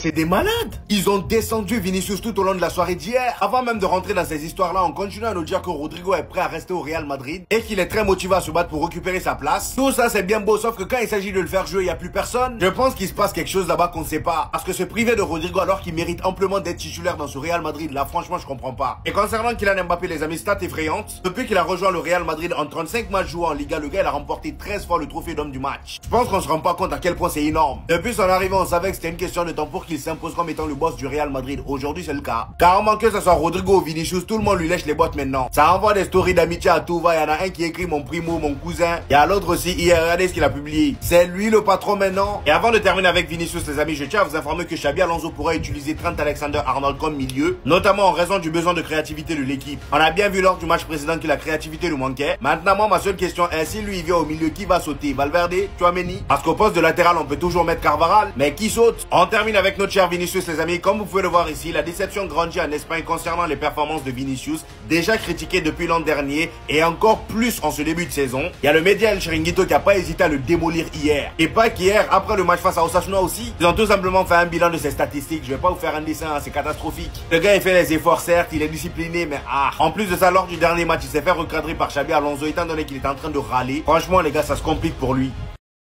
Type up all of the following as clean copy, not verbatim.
C'est des malades. Ils ont descendu Vinicius tout au long de la soirée d'hier. Avant même de rentrer dans ces histoires-là, on continue à nous dire que Rodrigo est prêt à rester au Real Madrid et qu'il est très motivé à se battre pour récupérer sa place. Tout ça, c'est bien beau, sauf que quand il s'agit de le faire jouer, il n'y a plus personne. Je pense qu'il se passe quelque chose là-bas qu'on ne sait pas. Parce que se priver de Rodrigo alors qu'il mérite amplement d'être titulaire dans ce Real Madrid, là, franchement, je comprends pas. Et concernant Kylian Mbappé, les amis, stats effrayantes. Depuis qu'il a rejoint le Real Madrid en 35 matchs joués en Liga, le gars, il a remporté 13 fois le trophée d'homme du match. Je pense qu'on se rend pas compte à quel point c'est énorme. Depuis son arrivée, on savait que c'était une question de temps pour qu'il s'impose comme étant le boss du Real Madrid. Aujourd'hui, c'est le cas. Carrément que ce soit Rodrigo ou Vinicius, tout le monde lui lèche les bottes maintenant. Ça envoie des stories d'amitié à tout va. Il y en a un qui écrit mon primo, mon cousin. Il y a l'autre aussi hier. Regardez ce qu'il a publié. C'est lui le patron maintenant. Et avant de terminer avec Vinicius, les amis, je tiens à vous informer que Xabi Alonso pourrait utiliser Trent Alexander-Arnold comme milieu, notamment en raison du besoin de créativité de l'équipe. On a bien vu lors du match précédent que la créativité nous manquait. Maintenant, moi, ma seule question est si lui il vient au milieu, qui va sauter? Valverde, Tchouaméni? Parce qu'au poste de latéral, on peut toujours mettre Carvajal, mais qui saute? On termine avec notre cher Vinicius, les amis. Comme vous pouvez le voir ici, la déception grandit en Espagne concernant les performances de Vinicius, déjà critiqué depuis l'an dernier et encore plus en ce début de saison. Il y a le média El Chiringuito qui a pas hésité à le démolir hier. Et pas qu'hier, après le match face à Osasuna aussi, ils ont tout simplement fait un bilan de ses statistiques. Je vais pas vous faire un dessin, hein, c'est catastrophique. Le gars il fait les efforts certes, il est discipliné, mais en plus de ça, lors du dernier match, il s'est fait recadrer par Xabi Alonso étant donné qu'il est en train de râler. Franchement les gars, ça se complique pour lui.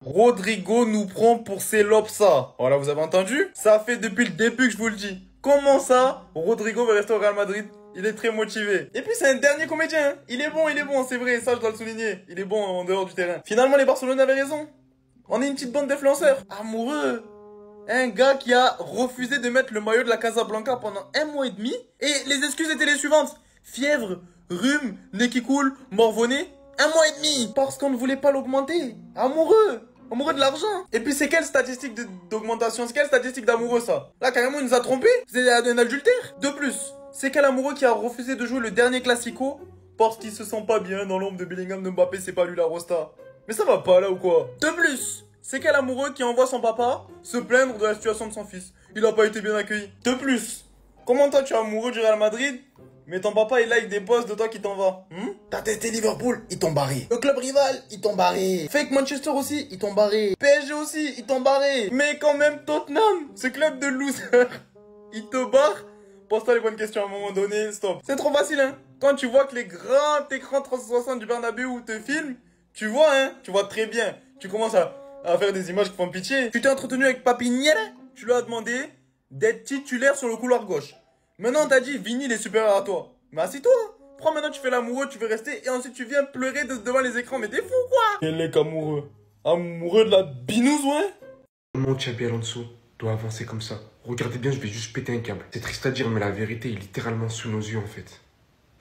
Rodrigo nous prend pour ses lopsa. Voilà, vous avez entendu? Ça fait depuis le début que je vous le dis. Comment ça, Rodrigo va rester au Real Madrid? Il est très motivé. Et puis c'est un dernier comédien. Hein. Il est bon, c'est vrai, ça je dois le souligner. Il est bon en dehors du terrain. Finalement, les Barcelonais avaient raison. On est une petite bande d'influenceurs. Amoureux. Un gars qui a refusé de mettre le maillot de la Casablanca pendant 1 mois et demi. Et les excuses étaient les suivantes. Fièvre, rhume, nez qui coule, morvonné. 1 mois et demi. Parce qu'on ne voulait pas l'augmenter. Amoureux. Amoureux de l'argent. Et puis c'est quelle statistique d'augmentation? C'est quelle statistique d'amoureux ça? Là carrément il nous a trompé. C'est un adultère. De plus, c'est quel amoureux qui a refusé de jouer le dernier Classico parce qu'il se sent pas bien dans l'ombre de Bellingham, de Mbappé, c'est pas lui la rosta. Mais ça va pas là ou quoi? De plus, c'est quel amoureux qui envoie son papa se plaindre de la situation de son fils? Il a pas été bien accueilli. De plus, comment toi tu es amoureux du Real Madrid mais ton papa il like des posts de toi qui t'en va? T'as testé Liverpool, ils t'ont barré. Le club rival, ils t'ont barré. Fake Manchester aussi, ils t'ont barré. PSG aussi, ils t'ont barré. Mais quand même Tottenham, ce club de losers, il te barre. Pose-toi les bonnes questions à un moment donné, stop. C'est trop facile, hein. Quand tu vois que les grands écrans 360 du Bernabeu te filment, tu vois, hein, tu vois très bien. Tu commences à faire des images qui font pitié. Tu t'es entretenu avec Papiniere, tu lui as demandé d'être titulaire sur le couloir gauche. Maintenant, on t'a dit, Vini, il est supérieur à toi. Mais assis-toi. Prends maintenant, tu fais l'amoureux, tu veux rester, et ensuite tu viens pleurer devant les écrans. Mais t'es fou, quoi. Quel est qu'amoureux? Amoureux de la binouse, ouais. Comment Xabi Alonso doit avancer comme ça? Regardez bien, je vais juste péter un câble. C'est triste à dire, mais la vérité est littéralement sous nos yeux, en fait.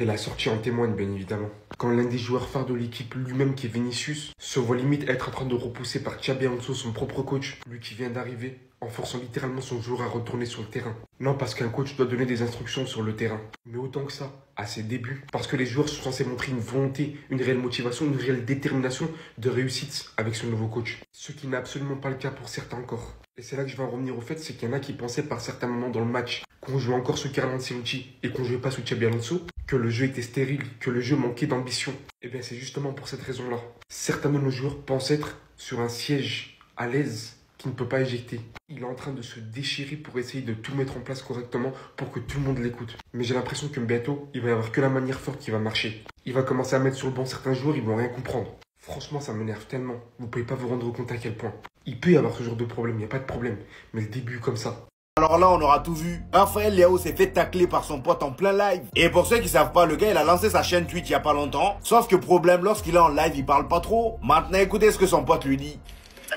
Et la sortie en témoigne, bien évidemment. Quand l'un des joueurs phares de l'équipe, lui-même qui est Vinicius, se voit limite être en train de repousser par Xabi Alonso, son propre coach, lui qui vient d'arriver, en forçant littéralement son joueur à retourner sur le terrain. Non, parce qu'un coach doit donner des instructions sur le terrain. Mais autant que ça, à ses débuts. Parce que les joueurs sont censés montrer une volonté, une réelle motivation, une réelle détermination de réussite avec ce nouveau coach. Ce qui n'est absolument pas le cas pour certains encore. Et c'est là que je vais en revenir au fait, c'est qu'il y en a qui pensaient par certains moments dans le match qu'on jouait encore sous Carlo Ancelotti et qu'on jouait pas sous Xabi Alonso, que le jeu était stérile, que le jeu manquait d'ambition. Et bien c'est justement pour cette raison-là. Certains de nos joueurs pensent être sur un siège à l'aise qui ne peut pas éjecter. Il est en train de se déchirer pour essayer de tout mettre en place correctement pour que tout le monde l'écoute. Mais j'ai l'impression que bientôt, il va y avoir que la manière forte qui va marcher. Il va commencer à mettre sur le banc certains joueurs, ils vont rien comprendre. Franchement, ça m'énerve tellement. Vous pouvez pas vous rendre compte à quel point. Il peut y avoir ce genre de problème, il n'y a pas de problème. Mais le début comme ça. Alors là, on aura tout vu. Raphaël Leao s'est fait tacler par son pote en plein live. Et pour ceux qui savent pas, le gars, il a lancé sa chaîne Twitch il y a pas longtemps. Sauf que problème, lorsqu'il est en live, il parle pas trop. Maintenant, écoutez ce que son pote lui dit.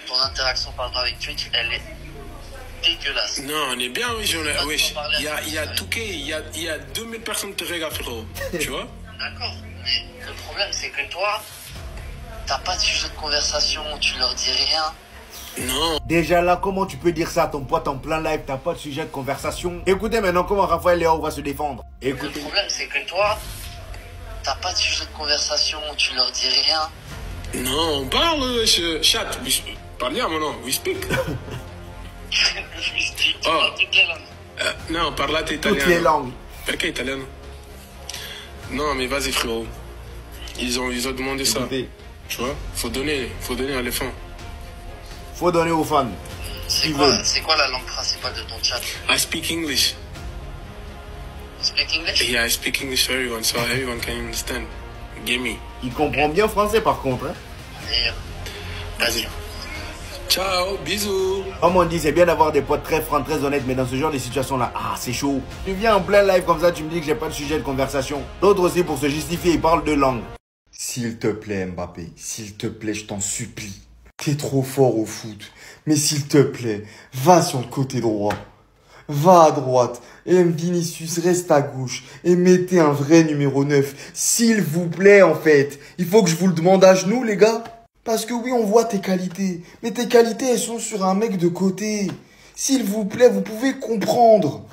Ton interaction par rapport avec Twitch, elle est dégueulasse. Non, on est bien, oui, wesh. Il y a Touquet, il y a 2000 personnes qui te regardent, frérot. Tu vois? D'accord, mais le problème, c'est que toi, t'as pas de sujet de conversation, tu leur dis rien. Non. Déjà là, comment tu peux dire ça à ton pote en plein live? T'as pas de sujet de conversation. Écoutez maintenant comment Raphaël Leao va se défendre. Écoutez. Le problème, c'est que toi, t'as pas de sujet de conversation, tu leur dis rien. Non, on parle, chat. Parliamo, no? We speak. Oh. Toutes les langues. Non, parlate italiano. Toutes les langues. Perché italiano? Non, mais vas-y, frérot. Ils ont demandé ça. Écoutez. Tu vois? Faut donner à l'éléphant. Faut donner aux fans. C'est quoi la langue principale de ton chat? I speak English. You speak English? Yeah, I speak English to everyone, so everyone can understand. Get me. Il comprend bien français par contre. Hein. Allez, vas-y. Ciao, bisous. Comme on dit, c'est bien d'avoir des potes très francs, très honnêtes, mais dans ce genre de situation-là, c'est chaud. Tu viens en plein live comme ça, tu me dis que j'ai pas de sujet de conversation. D'autres aussi, pour se justifier, ils parlent de langue. S'il te plaît, Mbappé, s'il te plaît, je t'en supplie. T'es trop fort au foot. Mais s'il te plaît, va sur le côté droit. Va à droite. Et Vinicius reste à gauche. Et mettez un vrai numéro 9. S'il vous plaît, en fait. Il faut que je vous le demande à genoux, les gars. Parce que oui, on voit tes qualités. Mais tes qualités, elles sont sur un mec de côté. S'il vous plaît, vous pouvez comprendre.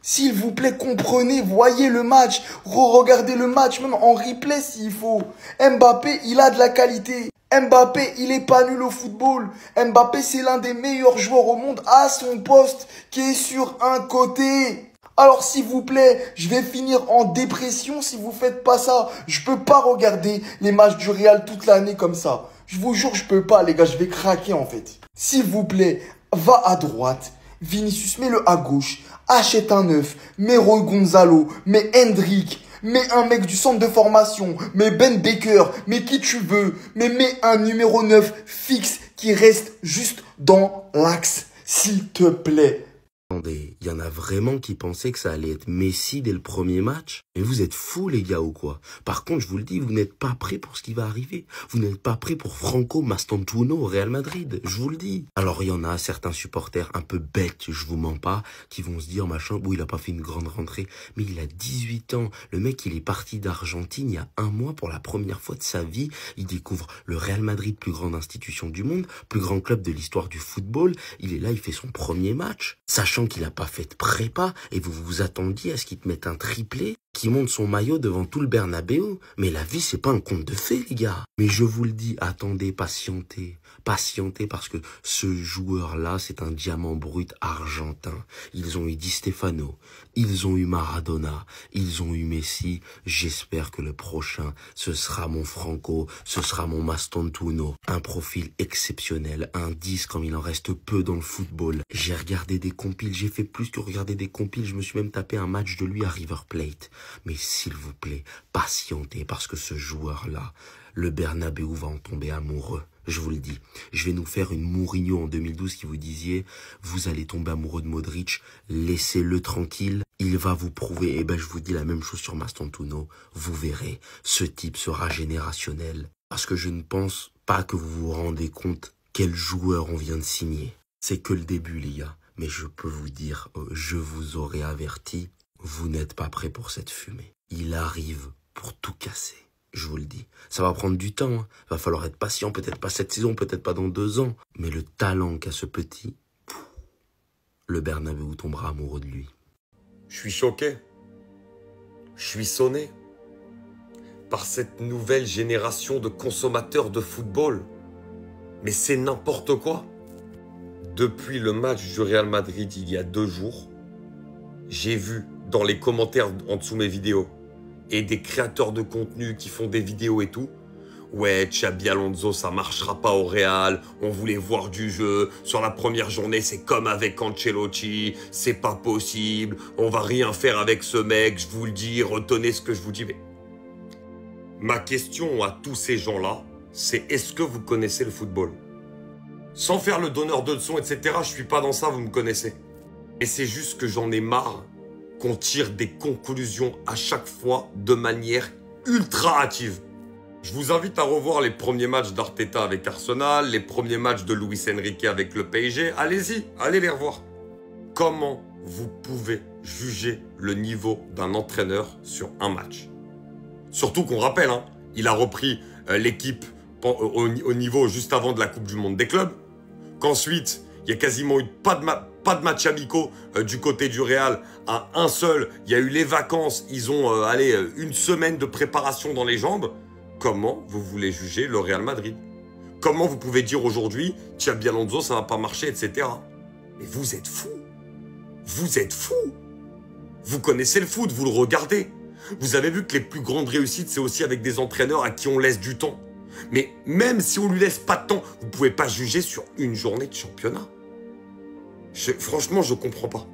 S'il vous plaît, comprenez, voyez le match. Regardez le match, même en replay s'il faut. Mbappé, il a de la qualité. Mbappé, il est pas nul au football. Mbappé, c'est l'un des meilleurs joueurs au monde à son poste, qui est sur un côté. Alors s'il vous plaît, je vais finir en dépression si vous faites pas ça. Je peux pas regarder les matchs du Real toute l'année comme ça. Je vous jure, je peux pas, les gars, je vais craquer en fait. S'il vous plaît, va à droite. Vinicius, mets-le à gauche. Achète un 9. Mets Roy Gonzalo. Mets Hendrick. Mets un mec du centre de formation. Mets Ben Baker. Mets qui tu veux. Mais mets un numéro 9 fixe qui reste juste dans l'axe. S'il te plaît. Attendez, il y en a vraiment qui pensaient que ça allait être Messi dès le premier match? Mais vous êtes fous les gars ou quoi? Par contre, je vous le dis, vous n'êtes pas prêts pour ce qui va arriver. Vous n'êtes pas prêts pour Franco Mastantuono au Real Madrid, je vous le dis. Alors il y en a certains supporters un peu bêtes, je vous mens pas, qui vont se dire machin, bon il a pas fait une grande rentrée, mais il a 18 ans. Le mec il est parti d'Argentine il y a un mois pour la première fois de sa vie. Il découvre le Real Madrid, plus grande institution du monde, plus grand club de l'histoire du football. Il est là, il fait son premier match, sachant qu'il n'a pas fait de prépa, et vous vous attendiez à ce qu'il te mette un triplé, qui monte son maillot devant tout le Bernabéu. Mais la vie, c'est pas un conte de fées, les gars. Mais je vous le dis, attendez, patientez. Patientez parce que ce joueur-là, c'est un diamant brut argentin. Ils ont eu Di Stefano, ils ont eu Maradona, ils ont eu Messi. J'espère que le prochain, ce sera mon Franco, ce sera mon Mastantuono. Un profil exceptionnel, un 10 comme il en reste peu dans le football. J'ai regardé des compiles, j'ai fait plus que regarder des compiles, je me suis même tapé un match de lui à River Plate. Mais s'il vous plaît, patientez parce que ce joueur-là, le Bernabéu va en tomber amoureux. Je vous le dis, je vais nous faire une Mourinho en 2012 qui vous disiez, vous allez tomber amoureux de Modric, laissez-le tranquille, il va vous prouver. Et ben je vous dis la même chose sur Mastantuono, vous verrez, ce type sera générationnel. Parce que je ne pense pas que vous vous rendez compte quel joueur on vient de signer. C'est que le début les gars, mais je peux vous dire, je vous aurais averti, vous n'êtes pas prêts pour cette fumée. Il arrive pour tout casser. Je vous le dis, ça va prendre du temps, hein. Va falloir être patient, peut-être pas cette saison, peut-être pas dans 2 ans. Mais le talent qu'a ce petit, le Bernabéu tombera amoureux de lui. Je suis choqué. Je suis sonné par cette nouvelle génération de consommateurs de football. Mais c'est n'importe quoi. Depuis le match du Real Madrid il y a 2 jours, j'ai vu dans les commentaires en dessous mes vidéos et des créateurs de contenu qui font des vidéos et tout. Ouais, Xabi Alonso, ça marchera pas au Real. On voulait voir du jeu. Sur la première journée, c'est comme avec Ancelotti. C'est pas possible. On va rien faire avec ce mec. Je vous le dis, retenez ce que je vous dis. Mais ma question à tous ces gens-là, c'est est-ce que vous connaissez le football? Sans faire le donneur de leçons, etc. Je suis pas dans ça, vous me connaissez. Et c'est juste que j'en ai marre qu'on tire des conclusions à chaque fois de manière ultra hâtive. Je vous invite à revoir les premiers matchs d'Arteta avec Arsenal, les premiers matchs de Luis Enrique avec le PSG. Allez-y, allez les revoir. Comment vous pouvez juger le niveau d'un entraîneur sur un match? Surtout qu'on rappelle, hein, il a repris l'équipe au niveau juste avant de la Coupe du Monde des clubs. Qu'ensuite, il y a quasiment eu pas de match amicaux du côté du Real, à un seul. Il y a eu les vacances, ils ont 1 semaine de préparation dans les jambes. Comment vous voulez juger le Real Madrid? Comment vous pouvez dire aujourd'hui, Xabi Alonso, ça va pas marcher, etc. Mais vous êtes fous. Vous êtes fous. Vous connaissez le foot, vous le regardez. Vous avez vu que les plus grandes réussites, c'est aussi avec des entraîneurs à qui on laisse du temps. Mais même si on lui laisse pas de temps, vous pouvez pas juger sur une journée de championnat. Franchement, je comprends pas.